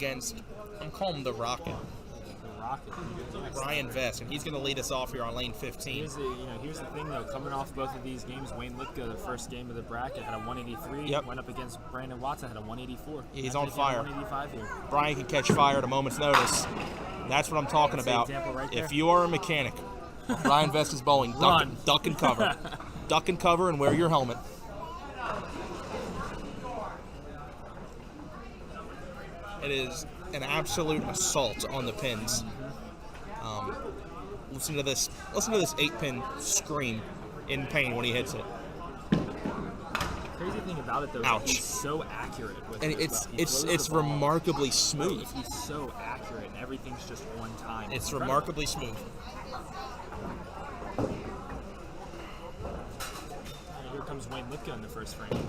against, I'm calling him the Rocket. Brian Vest, and he's going to lead us off here on lane 15. Here's the thing, though. Coming off both of these games, Wayne Lipka, the first game of the bracket, had a 183. Yep. Went up against Brandon Watson, had a 184. Yeah, he's on fire. 185 here. Brian can catch fire at a moment's notice. That's what I'm talking about. Right if you are a mechanic, Brian Vest is bowling. Duck and cover. Duck and cover and wear your helmet. It is an absolute assault on the pins. Listen to this 8-pin scream in pain when he hits it. The crazy thing about it, though, is that he's so accurate with and it. it's remarkably smooth. He's so accurate, and everything's just one time. It's remarkably smooth. Here comes Wayne Lipka in the first frame.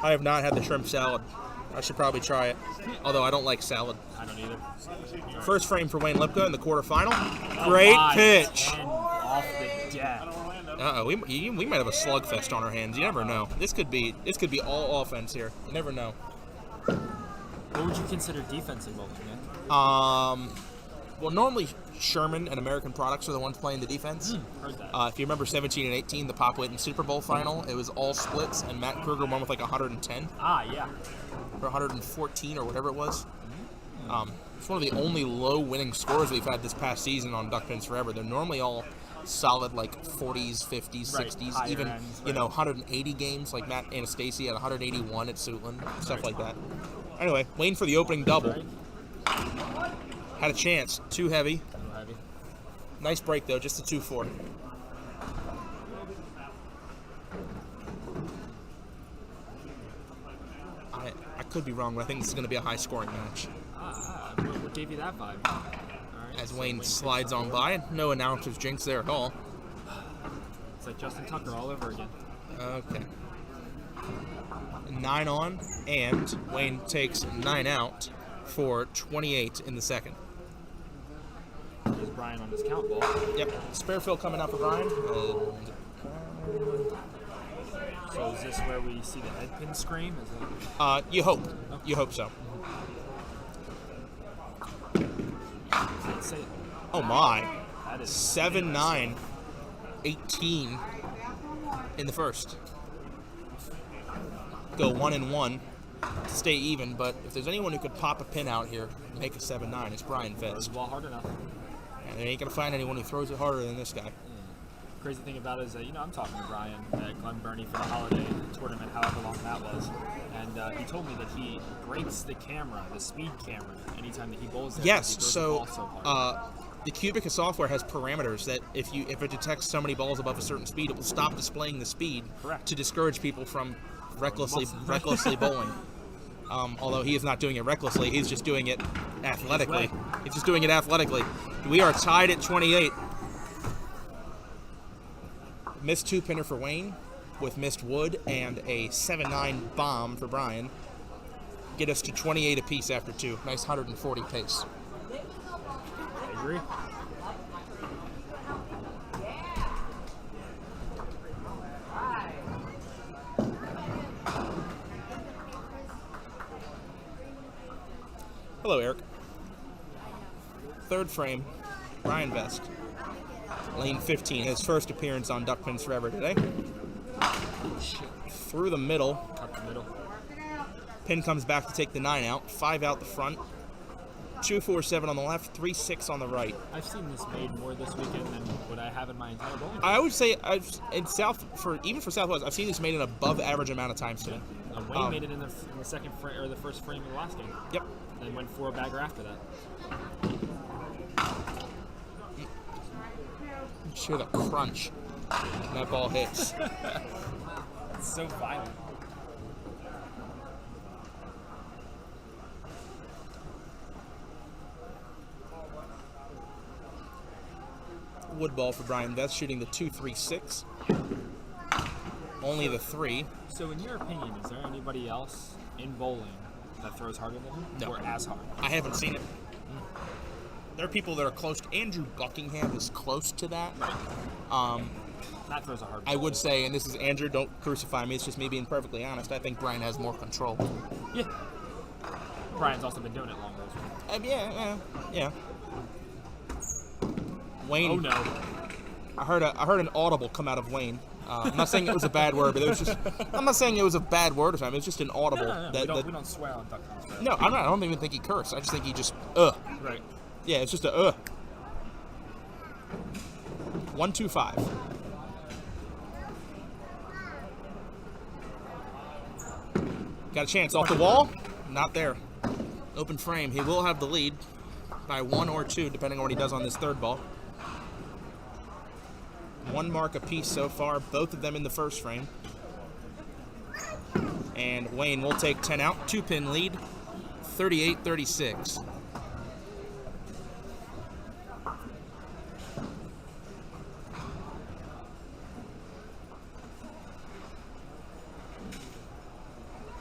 I have not had the shrimp salad. I should probably try it, although I don't like salad. I don't either. First frame for Wayne Lipka in the quarterfinal. Great pitch. Off the deck. Uh-oh, we might have a slugfest on our hands. You never know. This could be all offense here. You never know. What would you consider defensive bowling, man? Well, normally Sherman and American Products are the ones playing the defense. Heard that. If you remember 17 and 18, the Pop Whitten Super Bowl final, it was all splits, and Matt Kruger won with like 110. Yeah. Or 114 or whatever it was. It's one of the only low winning scores we've had this past season on Duck Pins Forever. They're normally all solid, like 40s, 50s, 60s, even ends, 180 games, like Matt Anastasi had 181 at Suitland, stuff like that. Anyway, Wayne for the opening double. Had a chance. Too heavy. Nice break, though. Just a 2-4. I could be wrong, but I think this is going to be a high-scoring match. What gave you that vibe? All right, As Wayne slides on by. No announcer's jinx there at all. It's like Justin Tucker all over again. Okay. 9 on, and Wayne takes 9 out for 28 in the second. There's Brian on his count ball. Yep. Spare fill coming out for Brian. So is this where we see the head pin scream? Is it? You hope. Okay. You hope so. Oh my. That is 7-9, 18 in the first. Go 1-1 to stay even, but if there's anyone who could pop a pin out here and make a 7-9, it's Brian Vest. Throws the ball hard enough. And they ain't going to find anyone who throws it harder than this guy. Crazy thing about it is that, I'm talking to Brian at Glen Burnie for the holiday tournament, however long that was. And he told me that he breaks the camera, the speed camera, anytime that he bowls there. Yes, so the Cubica software has parameters that if it detects so many balls above a certain speed, it will stop displaying the speed. Correct. To discourage people from recklessly bowling. Although he is not doing it recklessly, he's just doing it athletically. He's just doing it athletically. We are tied at 28. Missed 2-pinner for Wayne with missed wood and a 7-9 bomb for Brian. Get us to 28 apiece after 2. Nice 140 pace. I agree. Hello, Eric. Third frame, Brian Vest. Lane 15, his first appearance on Duck Pins Forever today. Through the middle. Up the middle. Pin comes back to take the 9 out. 5 out the front. 2-4-7 on the left. 3-6 on the right. I've seen this made more this weekend than what I have in my entire bowling. I would say even for Southwest, I've seen this made an above average amount of times today. Wayne made it in the second frame or the first frame of the last game. Yep. And then went for a bagger after that. You hear the crunch when that ball hits. It's so violent. Wood ball for Brian Vest, shooting the 2-3-6. Only the 3. So in your opinion, is there anybody else in bowling that throws harder than him? No. Or as hard? I haven't seen it. There are people that are close. Andrew Buckingham is close to that. Matt throws a hard I ball. would say, and this is Andrew, don't crucify me, it's just me being perfectly honest, I think Brian has more control. Yeah. Brian's also been doing it longer as well. Yeah. Wayne. Oh no. I heard an audible come out of Wayne. I'm not saying it was a bad word, but it was just. I'm not saying it was a bad word or something. It was just an audible. No. We don't swear on Duck Hunt, right? No, I'm not. I don't even think he cursed. I just think he just Right. Yeah, it's just a 1-2-5. Got a chance off the wall. Not there. Open frame. He will have the lead by 1 or 2, depending on what he does on this third ball. 1 mark apiece so far, both of them in the first frame. And Wayne will take 10 out, 2-pin lead, 38-36.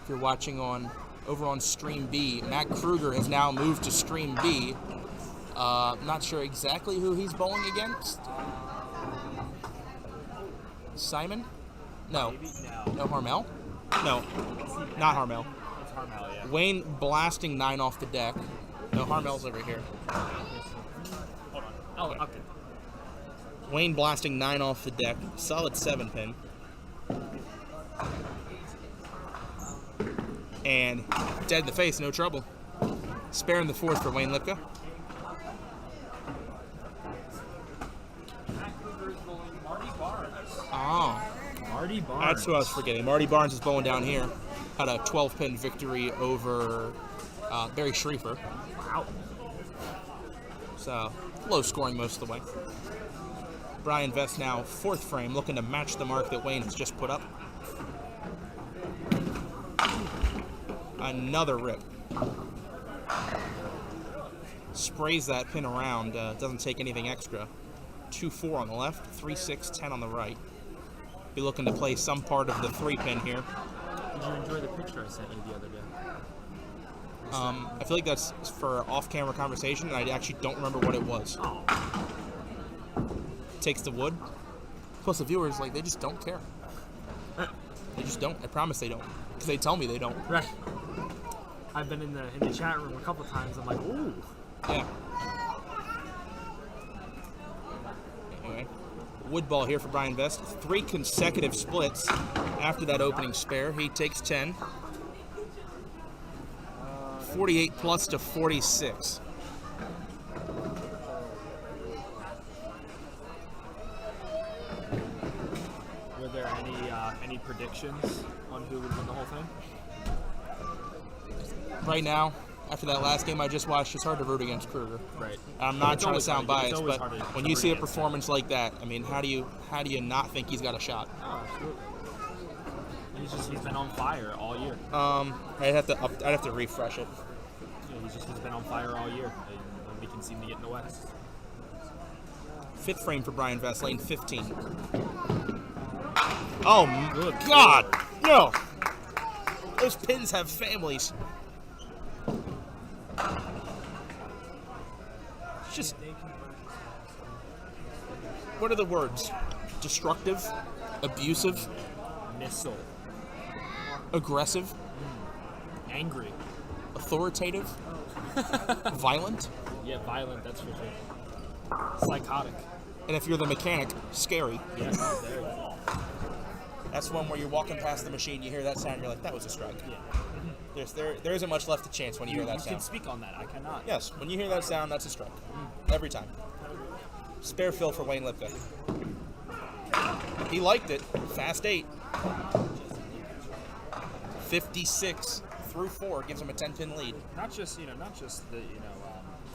If you're watching over on Stream B, Matt Kruger has now moved to Stream B. Not sure exactly who he's bowling against. Simon? No. Maybe? No Harmel? No, not Harmel. It's Harmel, yeah. Wayne blasting 9 off the deck. No, Harmel's over here. Hold on. Oh, okay. Wayne blasting 9 off the deck. Solid 7-pin. And dead in the face, no trouble. Spare in the fourth for Wayne Lipka. Oh. Marty Barnes. That's what I was forgetting. Marty Barnes is bowling down here. Had a 12-pin victory over Barry Schriefer. Wow. So, low scoring most of the way. Brian Vest now, fourth frame, looking to match the mark that Wayne has just put up. Another rip. Sprays that pin around, doesn't take anything extra. 2-4 on the left, 3-6-10 on the right. Be looking to play some part of the 3-pin here. Did you enjoy the picture I sent you the other day? I feel like that's for off-camera conversation, and I actually don't remember what it was. Oh. Takes the wood. Plus the viewers, like, they just don't care. They just don't. I promise they don't. Because they tell me they don't. Right. I've been in the chat room a couple times. I'm like, ooh. Yeah. Anyway, wood ball here for Brian Vest. 3 consecutive splits after that opening spare. He takes 10. 48 plus to 46. Were there any predictions on who would win the whole thing? Right now, after that last game I just watched, it's hard to root against Kruger. Right. I'm not trying to sound biased, always but hard to when you see a root against performance like that, I mean, how do you not think he's got a shot? Oh, absolutely. He's been on fire all year. I'd have to refresh it. Yeah, he's been on fire all year. Nobody can seem to get in the West. Fifth frame for Brian Vest, lane 15. Oh, good God! No! Those pins have families. Just, what are the words? Destructive, abusive, Missile. aggressive, Angry. authoritative, violent, Yeah, violent, that's for sure. Psychotic. and if you're the mechanic, scary. Yes, there you go. That's one where you're walking past the machine, you hear that sound, you're like, that was a strike. Yeah. There isn't much left to chance when you hear that You can sound. speak on that. I cannot. Yes, when you hear that sound, that's a strike. Every time. Spare fill for Wayne Lipka. He liked it. Fast 8. 56 through 4 gives him a 10-pin lead. Not just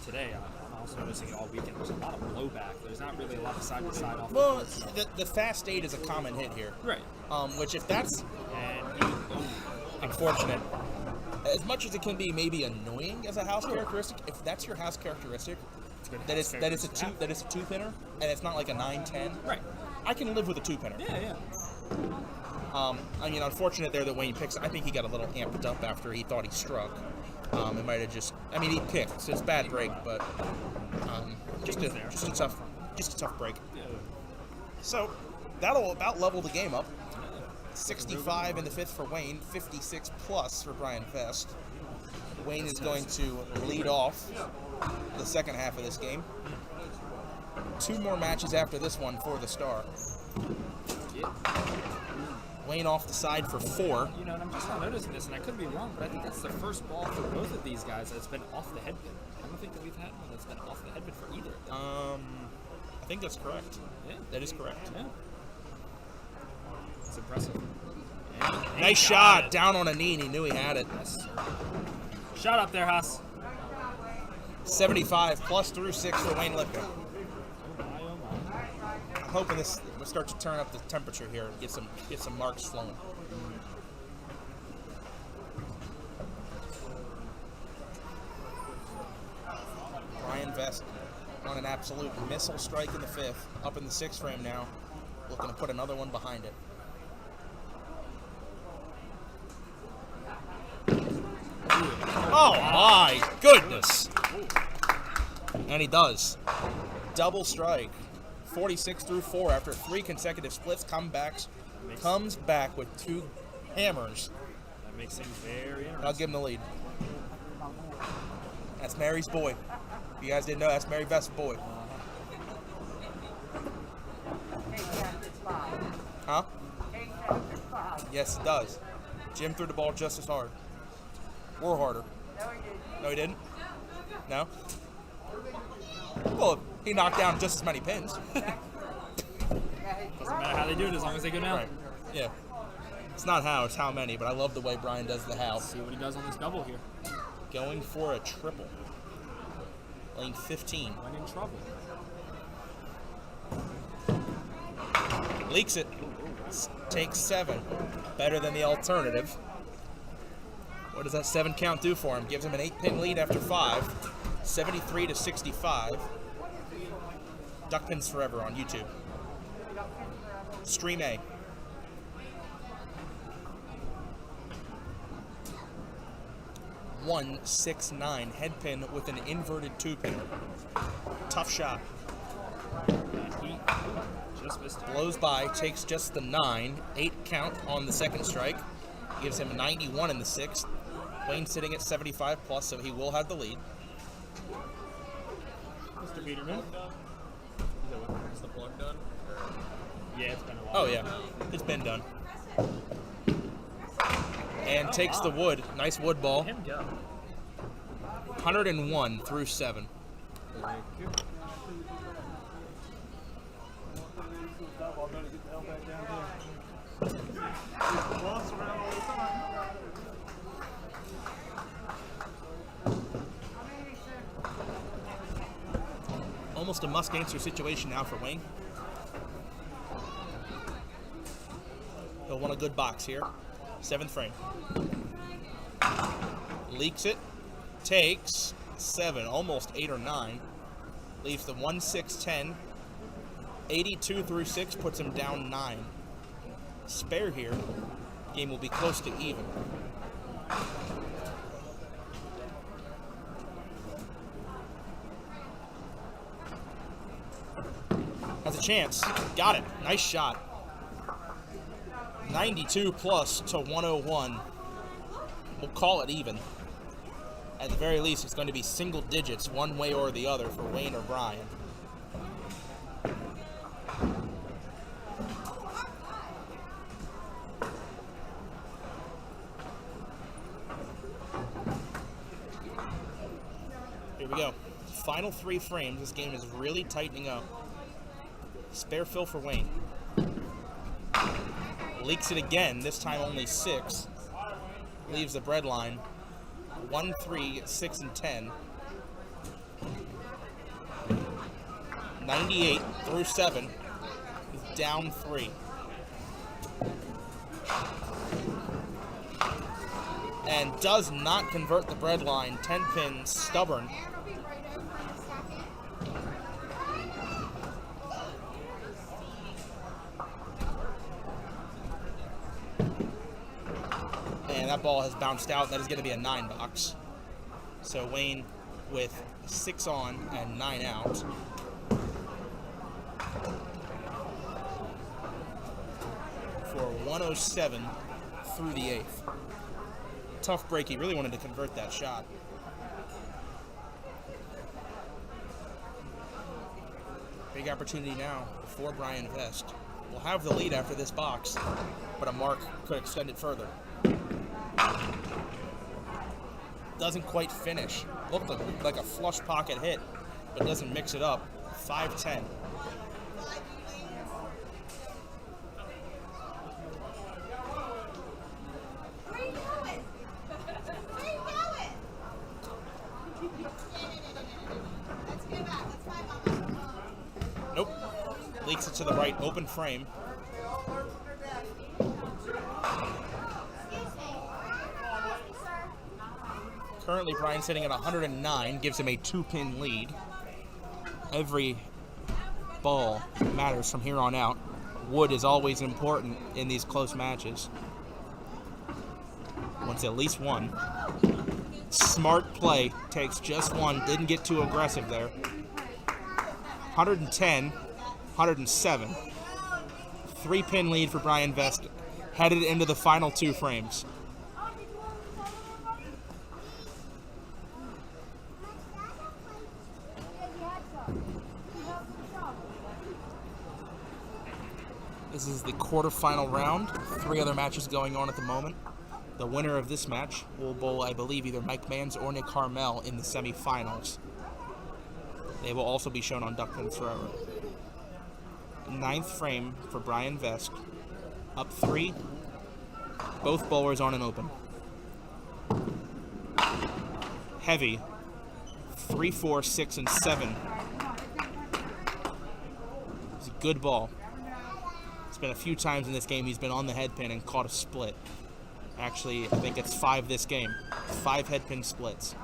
today. I'm also noticing it all weekend. There's a lot of blowback. There's not really a lot of side to side off. Well, the fast 8 is a common hit here. Right. Which if that's And unfortunate, as much as it can be maybe annoying as a house characteristic, if that's your house characteristic, that it's a 2-pinner and it's not like a 9-10. right. I can live with a 2-pinner. Yeah. I mean, unfortunate there that Wayne picks. I think he got a little amped up after he thought he struck. It might have just. I mean, he picked, so it's a bad break, but just a tough break. Yeah. So that'll about level the game up. 65 in the fifth for Wayne, 56 plus for Brian Vest. Wayne is going to lead off the second half of this game. 2 more matches after this one for the Star. Wayne off the side for 4. You know, and I'm just not noticing this, and I could be wrong, but I think that's the first ball for both of these guys that's been off the headpin. I don't think that we've had one that's been off the headpin for either. I think that's correct. Yeah. That is correct. Yeah. It's impressive. Nice shot. Down on a knee, and he knew he had it. Yes, sir. Shot up there, Haas. 75 plus through 6 for Wayne Lipka. Oh my. I'm hoping this will start to turn up the temperature here and get some marks flowing. Brian Vest on an absolute missile strike in the 5th. Up in the 6th frame now. Looking to put another one behind it. Oh my goodness! And he does. Double strike. 46 through 4 after 3 consecutive splits. Comes back with 2 hammers. That makes things very interesting. I'll give him the lead. That's Mary's boy. If you guys didn't know, that's Mary Vest's boy. Huh? Yes, it does. Jim threw the ball just as hard. Or harder. No, he didn't. No? Well, he knocked down just as many pins. Doesn't matter how they do it as long as they go down. Right. Yeah. It's not how, it's how many, but I love the way Brian does the how. Let's see what he does on this double here. Going for a triple. Lane 15. When in trouble. Leaks it. Takes 7. Better than the alternative. What does that 7 count do for him? Gives him an 8-pin lead after 5. 73 to 65. Duck Pins Forever on YouTube. Stream A. .169 head pin with an inverted 2-pinner. Tough shot. He just missed it. Blows by, takes just the 9. 8 count on the second strike. Gives him 91 in the 6th. Wayne sitting at 75 plus, so he will have the lead. Mr. Peterman. Is the plug done? Yeah, it's been a while. Oh yeah, it's been done. And takes the wood. Nice wood ball. Him go. 101 through 7. Thank you. Almost a must-answer situation now for Wayne. He'll want a good box here. 7th frame. Leaks it. Takes 7, almost 8 or 9. Leaves the 1, 6, 10. 82 through 6 puts him down 9. Spare here. Game will be close to even. Has a chance. Got it. Nice shot. 92 plus to 101. We'll call it even. At the very least, it's going to be single digits one way or the other for Wayne or Brian. Here we go. Final 3 frames. This game is really tightening up. Spare fill for Wayne. Leaks it again, this time only 6. Leaves the bread line. 1, 3, 6, and 10. 98 through 7. He's down 3. And does not convert the bread line. 10 pin, stubborn. And that ball has bounced out. That is going to be a 9 box. So Wayne with 6 on and 9 out. for 107 through the 8th. Tough break. He really wanted to convert that shot. Big opportunity now for Brian Vest. Will have the lead after this box, but a mark could extend it further. Doesn't quite finish. Looked like a flush pocket hit, but doesn't mix it up. 5-10. Nope. Leaks it to the right, open frame. Currently, Brian's sitting at 109, gives him a 2-pin lead. Every ball matters from here on out. Wood is always important in these close matches. Wants at least one. Smart play, takes just one, didn't get too aggressive there. 110, 107. 3-pin lead for Brian Vest, headed into the final 2 frames. This is the quarterfinal round. 3 other matches going on at the moment. The winner of this match will bowl, I believe, either Mike Manns or Nick Harmel in the semifinals. They will also be shown on Duckpins Forever. 9th frame for Brian Vest. Up 3. Both bowlers on an open. Heavy. 3, 4, 6, and 7. It's a good ball. It's been a few times in this game he's been on the head pin and caught a split. Actually, I think it's 5 this game. 5 head pin splits.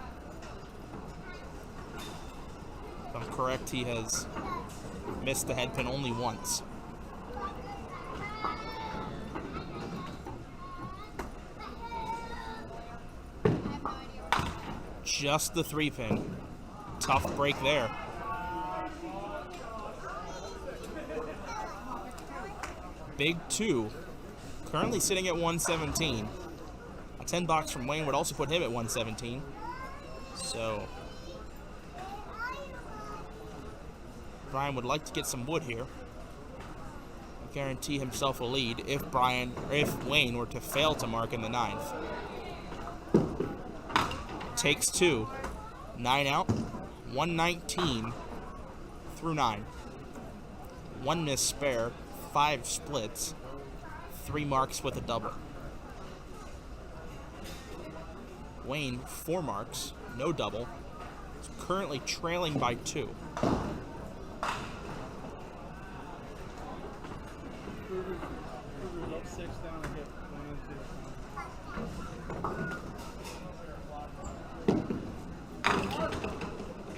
If I'm correct, he has missed the head pin only once. Just the 3-pin. Tough break there. Big 2. Currently sitting at 117. A 10 box from Wayne would also put him at 117. So Brian would like to get some wood here. Guarantee himself a lead if Wayne were to fail to mark in the 9th. Takes 2. 9 out. 119 through 9. 1 miss spare. 5 splits. 3 marks with a double. Wayne, 4 marks, no double. Is currently trailing by 2.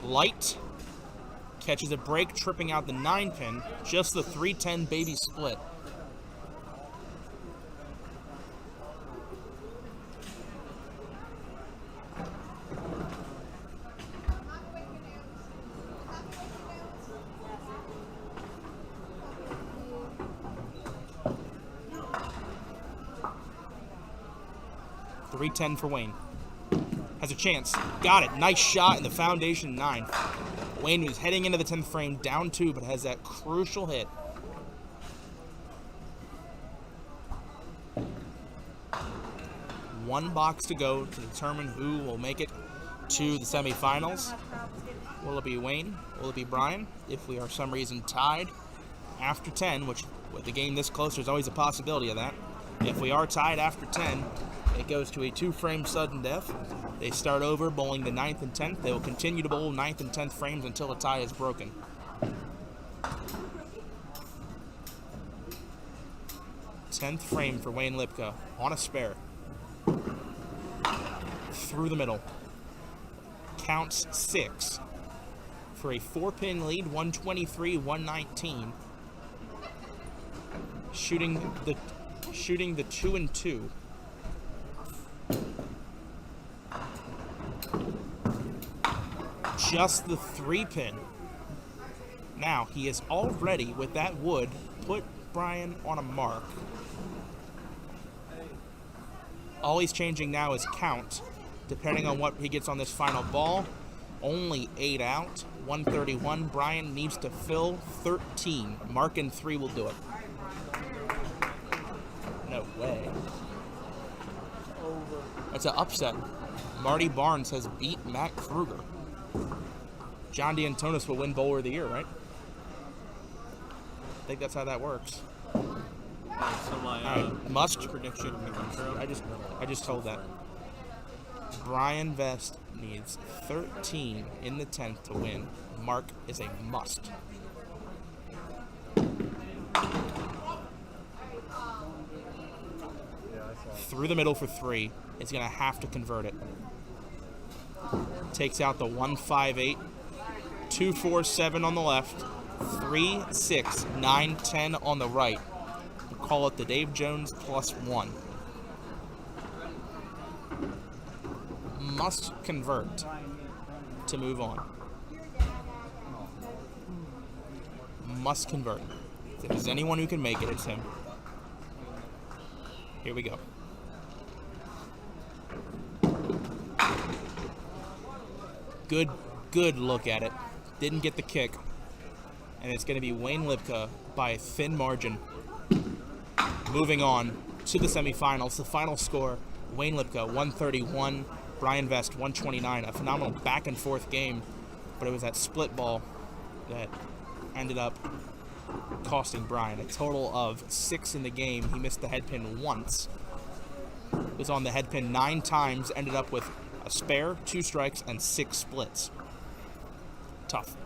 Light catches a break, tripping out the 9-pin. Just the 310 baby split. .310 for Wayne. Has a chance. Got it. Nice shot in the foundation 9. Wayne was heading into the 10th frame, down 2, but has that crucial hit. One box to go to determine who will make it to the semifinals. Will it be Wayne? Will it be Brian? If we are for some reason tied after 10, which with the game this close, there's always a possibility of that. If we are tied after 10, it goes to a 2-frame sudden death. They start over, bowling the 9th and 10th. They will continue to bowl 9th and 10th frames until a tie is broken. Tenth frame for Wayne Lipka on a spare. Through the middle. Counts 6 for a 4-pin lead, 123-119. Shooting the 2 and 2. Just the 3-pin. Now, he has already, with that wood, put Brian on a mark. All he's changing now is count. Depending on what he gets on this final ball, only 8 out. 131. Brian needs to fill 13. Mark in 3 will do it. No way. That's an upset. Marty Barnes has beat Matt Kruger. John D'Antonis will win Bowler of the Year, right? I think that's how that works. So my Must prediction becomes true. I just told that. Brian Vest needs 13 in the 10th to win. Mark is a must. Through the middle for 3. Is going to have to convert it. Takes out the 158. 247 on the left. 3, 6, 9, 10 on the right. We'll call it the Dave Jones +1. Must convert to move on. Must convert. If there's anyone who can make it, it's him. Here we go. Good look at it. Didn't get the kick. And it's going to be Wayne Lipka by a thin margin. Moving on to the semifinals. The final score, Wayne Lipka 131, Brian Vest 129. A phenomenal back and forth game, but it was that split ball that ended up costing Brian. A total of 6 in the game. He missed the head pin once. Was on the head pin 9 times, ended up with a spare, 2 strikes, and 6 splits. Tough.